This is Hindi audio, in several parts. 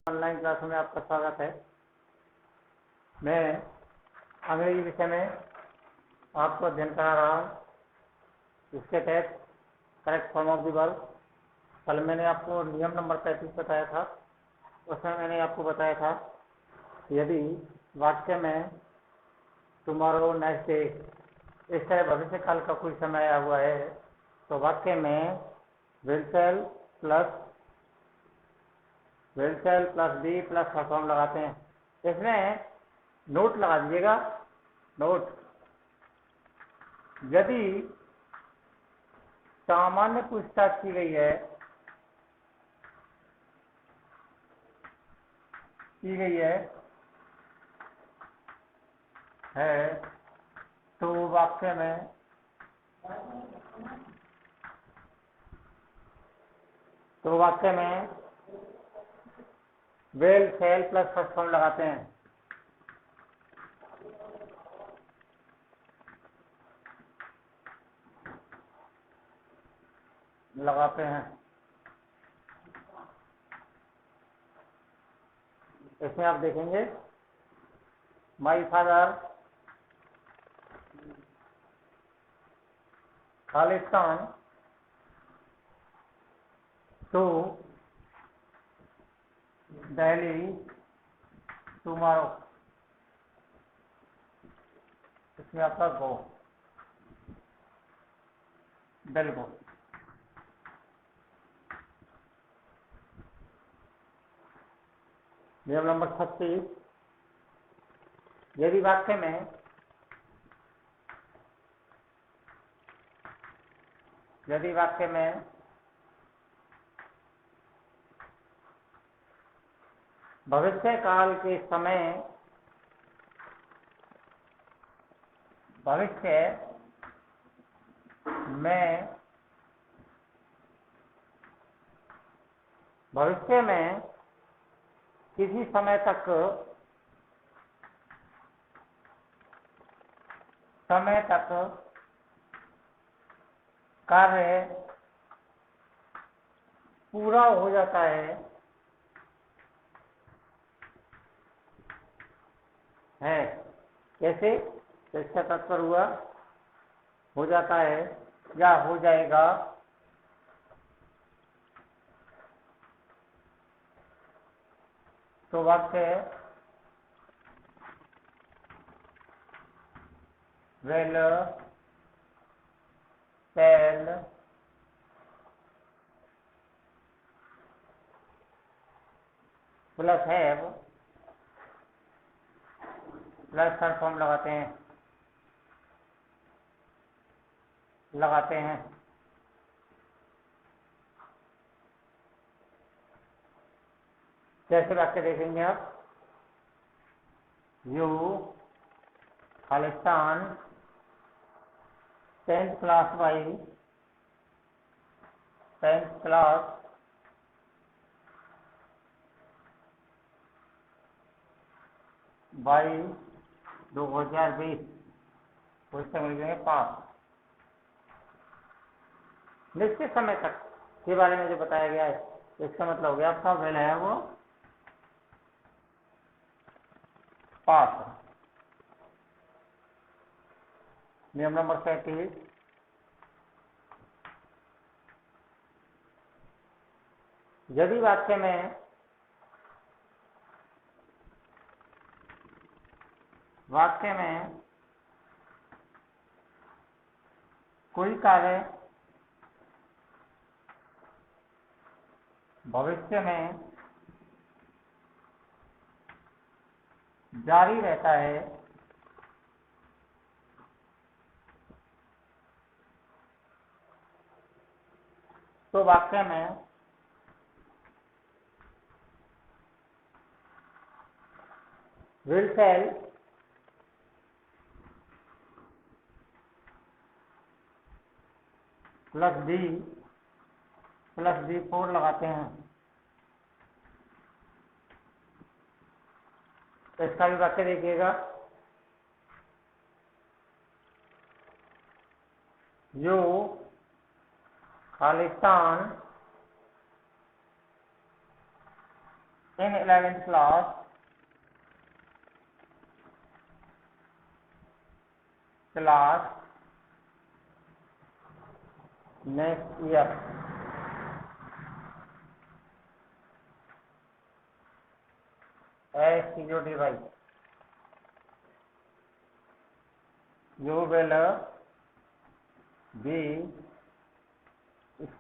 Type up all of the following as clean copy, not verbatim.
ऑनलाइन क्लास में आपका स्वागत है। मैं अंग्रेजी विषय में आपको अध्ययन करा रहा हूँ। इसके तहत correct form of the verb. कल मैंने आपको नियम नंबर 35 बताया था। उसमें मैंने आपको बताया था यदि वाक्य में टुमारो, नेक्स्ट डे इस तरह भविष्य काल का कोई समय आया हुआ है तो वाक्य में will shall plus be plus form लगाते हैं। इसमें नोट लगा दीजिएगा। नोट, यदि सामान्य पूछताछ की गई है तो वाक्य में will shall plus first form लगाते हैं। इसमें आप देखेंगे माई फादर खालिस्तान टू दिल्ली टुमारो। इसमें आपका गो, विल गो। नियम नंबर 36, यदि वाक्य में भविष्य काल के समय भविष्य में किसी समय तक कार्य पूरा हो जाता है कैसे? इसका तात्पर्य हुआ हो जाता है या हो जाएगा। तो वाक्य will shall plus have plus third form लगाते हैं। कैसे वाक्य देखेंगे आप? You Khalistan 10th class by 2020 question मिल जाएंगे पास। निश्चित समय तक के बारे में जो बताया गया है इसका मतलब हो गया आपका विल है वो पास। नियम नंबर 37, यदि वाक्य में कोई कार्य भविष्य में जारी रहता है तो वाक्य में विल शैल प्लस बी 4 लगाते हैं। तो इसका भी वाक्य देखिएगा। You Khalistan in 11th class next year. STUDY. You will be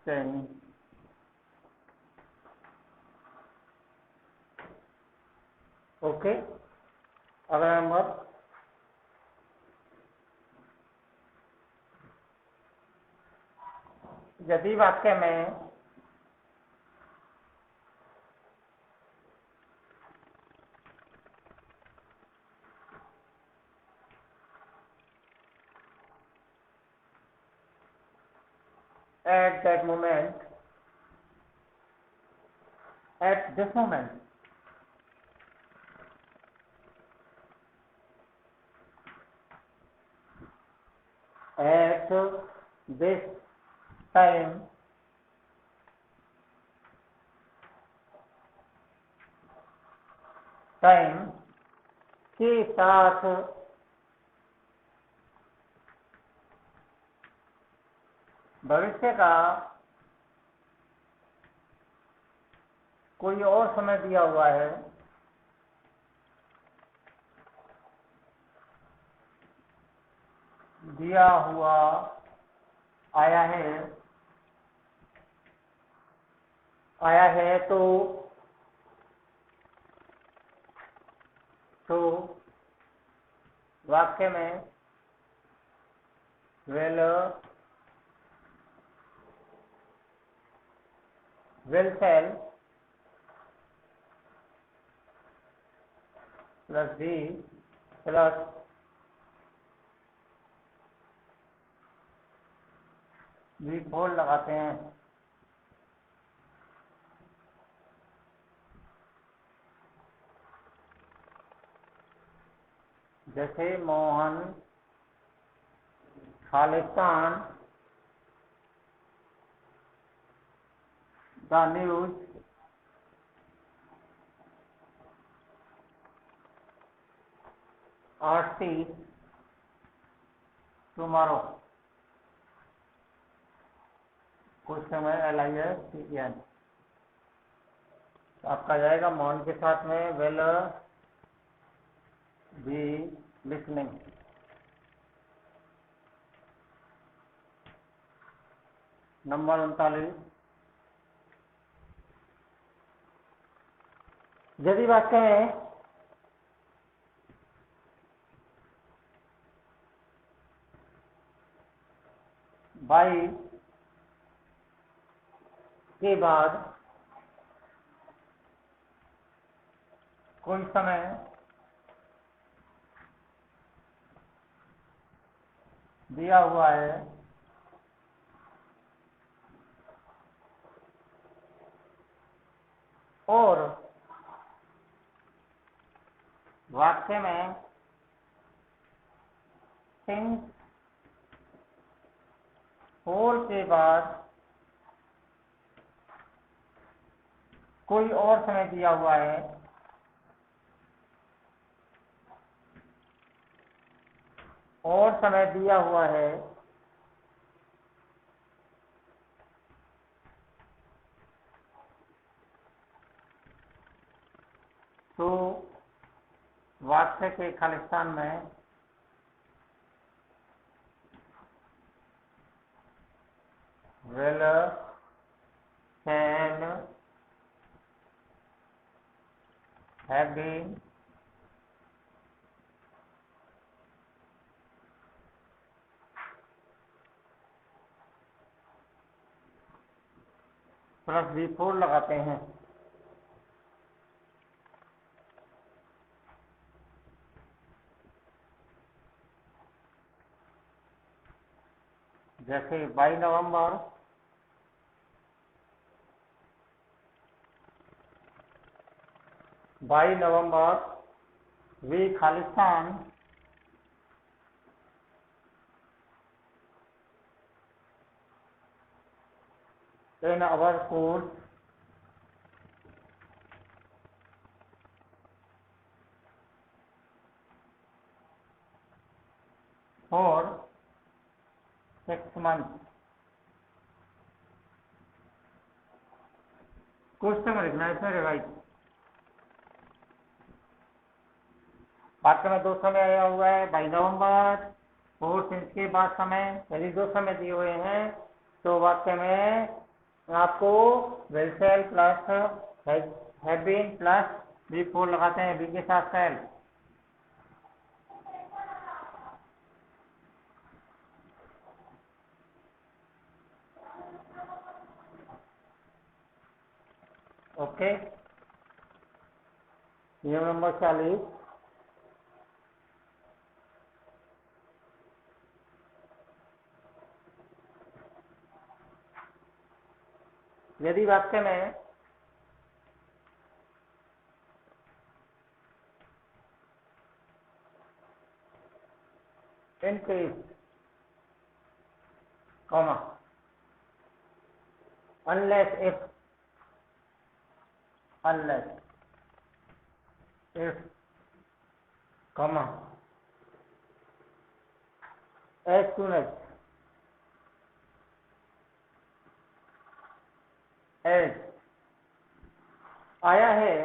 staying okay. अगला नंबर, यदि वाक्य में at that moment, at this moment, at this time, के साथ भविष्य का कोई और समय दिया हुआ है, दिया हुआ आया है तो वाक्य में will shall plus D plus be four लगाते हैं। जैसे मोहन खालिस्तान द न्यूज आरती टुमारो, कुछ समय LISTEN। तो आपका जाएगा मोहन के साथ में विल बी लिसनिंग। नंबर 39, यदि वाक्य में बाई के बाद कोई समय दिया हुआ है और वाक्य में सिंस फोर के बाद कोई और समय दिया हुआ है तो वाक्य के खालिस्तान में will can have been plus V4 लगाते हैं। जैसे 22 नवंबर वी खालिस्तान in our course for 6 months। Question में लिखना है इसमें रिवाइज। वाक्य में दो समय आया हुआ है, बाई नवंबर, और सिंस के बाद समय, यदि दो समय दिए हुए हैं तो वाक्य में आपको will shall plus have been plus before लगाते हैं, बी के साथ सेल। ओके, नियम नंबर 40, यदि वाक्य में in case comma unless if comma as soon as आया है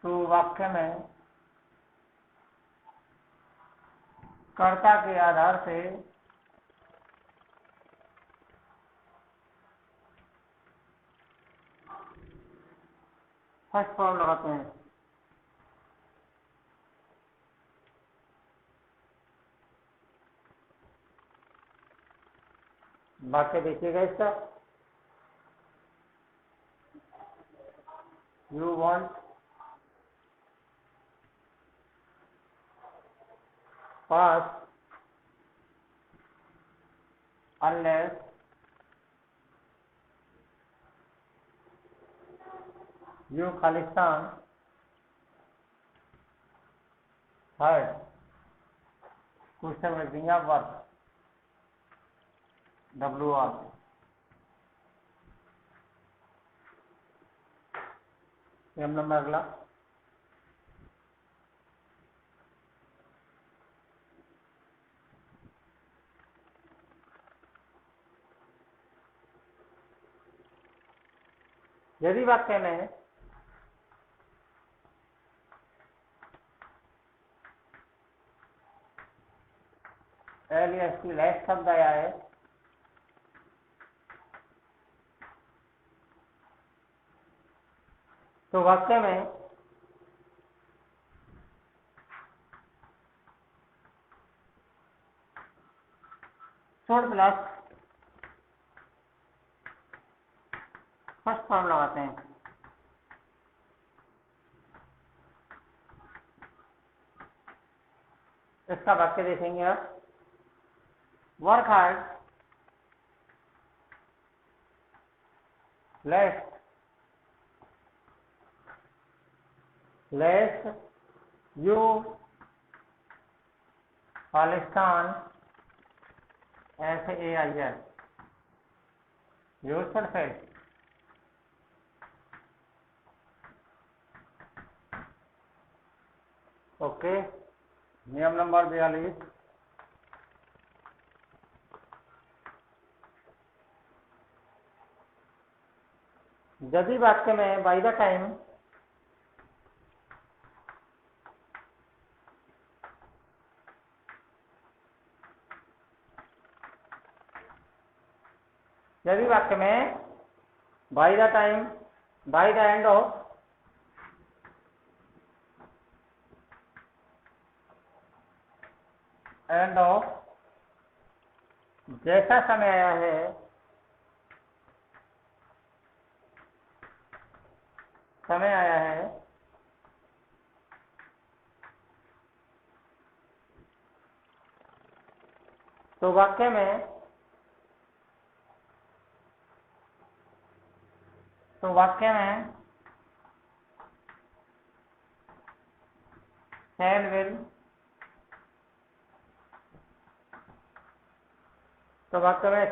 तो वाक्य में कर्ता के आधार से फर्स्ट फॉर्म लगाते हैं। वाक्य देखिएगा इसका, you want pass unless you Khalistan third question में दिया वर्क WR। नियम नंबर अगला, यदि वाक्य में LST लेस शब्द आया है तो वाक्य में शॉर्ट प्लस फर्स्ट फॉर्म लगाते हैं। इसका वाक्य देखेंगे आप, work hard lest you Khalistan SAIL yourself। Okay, नियम नंबर 42, यदि वाक्य में बाय द टाइम यदि वाक्य में by the time by the end of जैसा समय आया है तो वाक्य में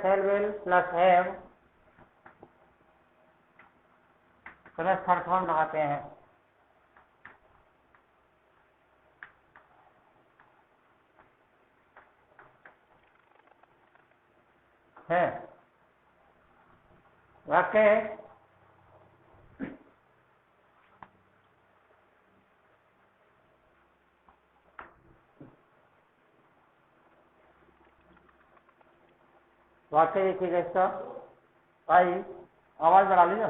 shall will plus have plus third form लगाते हैं। है। वाक्य वाक्य देखिएगा इसका। भाई आवाज बढ़ा लीजिए।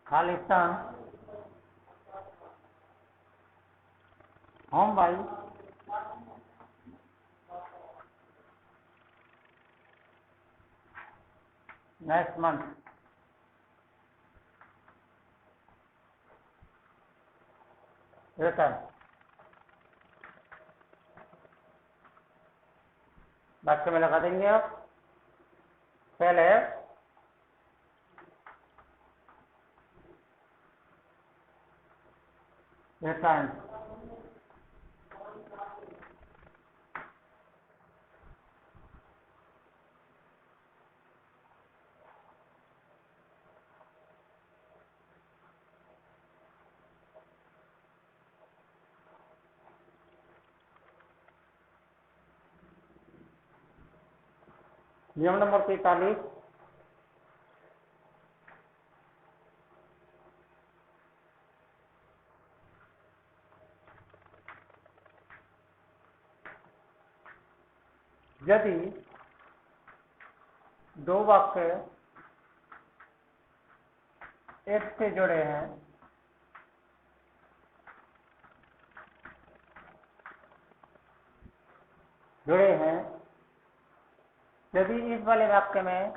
खालिस्तान होम भाई नेक्स्ट मंथ। रिटर्न वाक्य में लगा देंगे आप। पहले रिटर्न नियम नंबर 43। यदि दो वाक्य एक से जुड़े हैं यदि इस वाले वाक्य में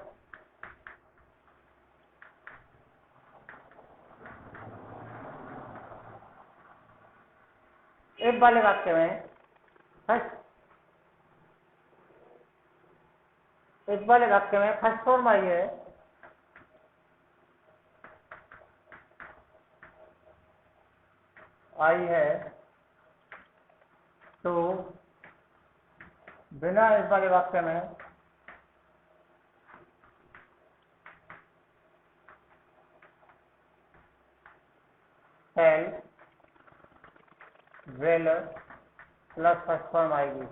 फर्स्ट वाले वाक्य में फर्स्ट फॉर्म आई है तो बिना इस वाले वाक्य में shall will plus first form आएगी।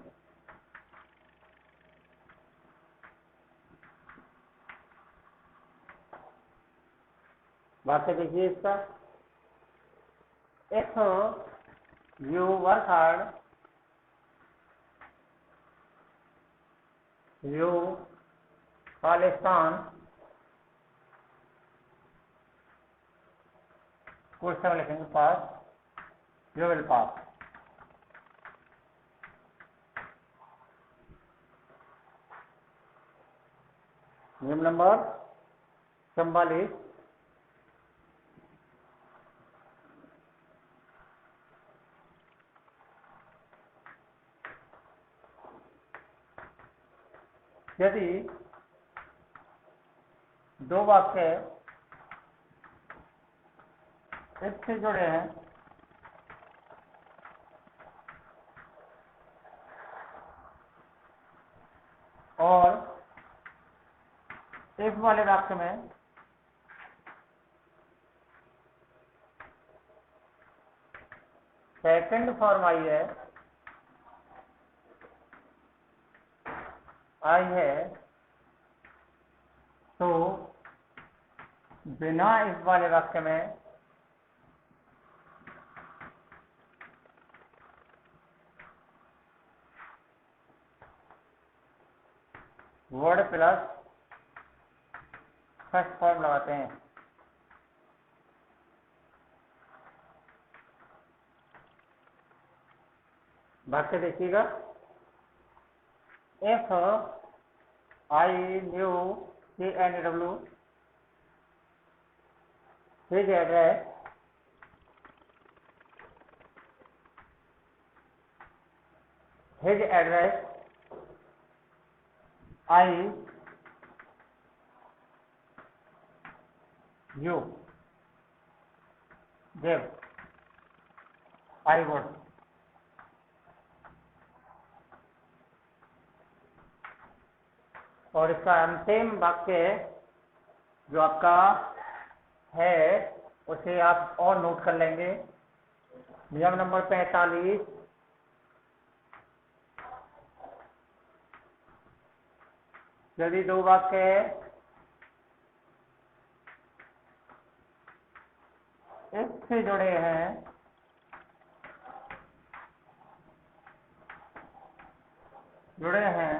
बात देखिए इसका। if you work hard you Khalistan question में लिखेंगे पास यू विल पास। नियम नंबर 44। यदि दो वाक्य इससे जुड़े हैं और इस वाले वाक्य में सेकंड फॉर्म आई है तो बिना इस वाले वाक्य में वर्ड प्लस फर्स्ट फॉर्म लगाते हैं। वाक्य देखिएगा। if I knew CNW his address I you give I would। और इसका अंतिम वाक्य जो आपका है उसे आप और नोट कर लेंगे। नियम नंबर 45। यदि दो वाक्य एक से जुड़े हैं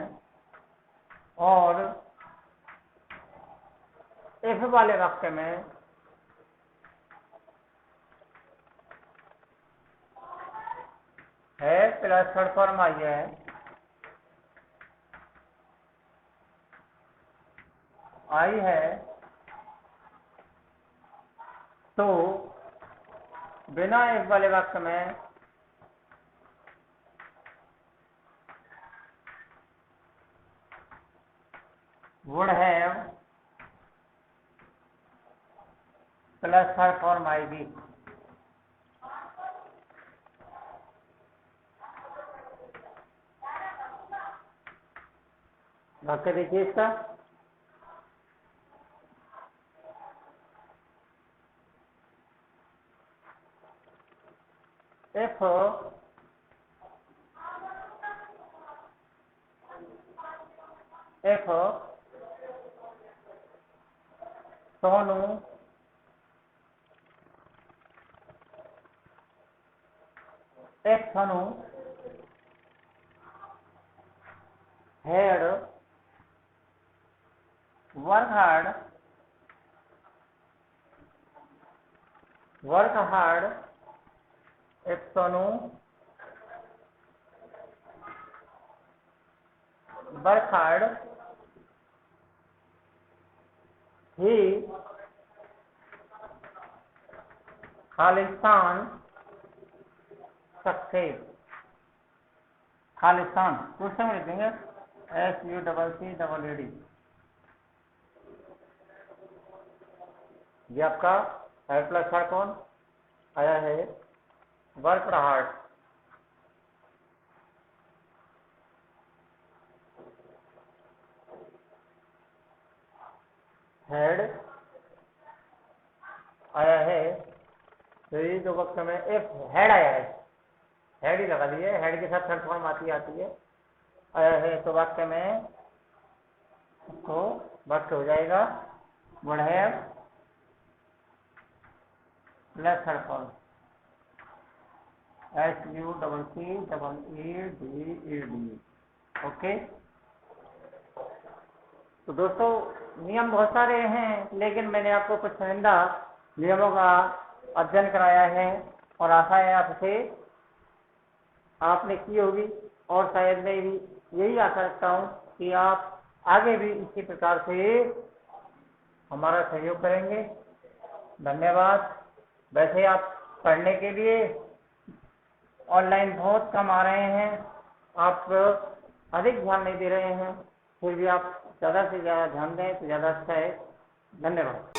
और इफ वाले वाक्य में है प्लस थर्ड फॉर्म आई है तो बिना इफ वाले वाक्य में would have plus third form आएगी। वाक्य देखिए इसका, if Sonu had worked hard if Sonu worked hard he Khalistan success. Khalistan question में लिख देंगे SUCCEED। ये आपका हेड प्लस हार्ड कौन आया है, वर्क हार्ड। हेड आया है तो ये जो वक्त में एक हेड आया है, हेड ही लगा दिए, हेड के साथ थर्ड फॉर्म आती है आया है तो वाक्य में तो वाक्य हो जाएगा would have plus third form SUCCEED। Okay. तो दोस्तों नियम बहुत सारे हैं, लेकिन मैंने आपको कुछ चुनिंदा नियमों का अध्ययन कराया है और आशा है आपसे आपने की होगी और शायद मैं भी यही आशा रखता हूँ कि आप आगे भी इसी प्रकार से हमारा सहयोग करेंगे। धन्यवाद। वैसे आप पढ़ने के लिए ऑनलाइन बहुत कम आ रहे हैं, आप अधिक ध्यान नहीं दे रहे हैं, फिर भी आप ज़्यादा से ज़्यादा ध्यान दें तो ज़्यादा अच्छा है। धन्यवाद।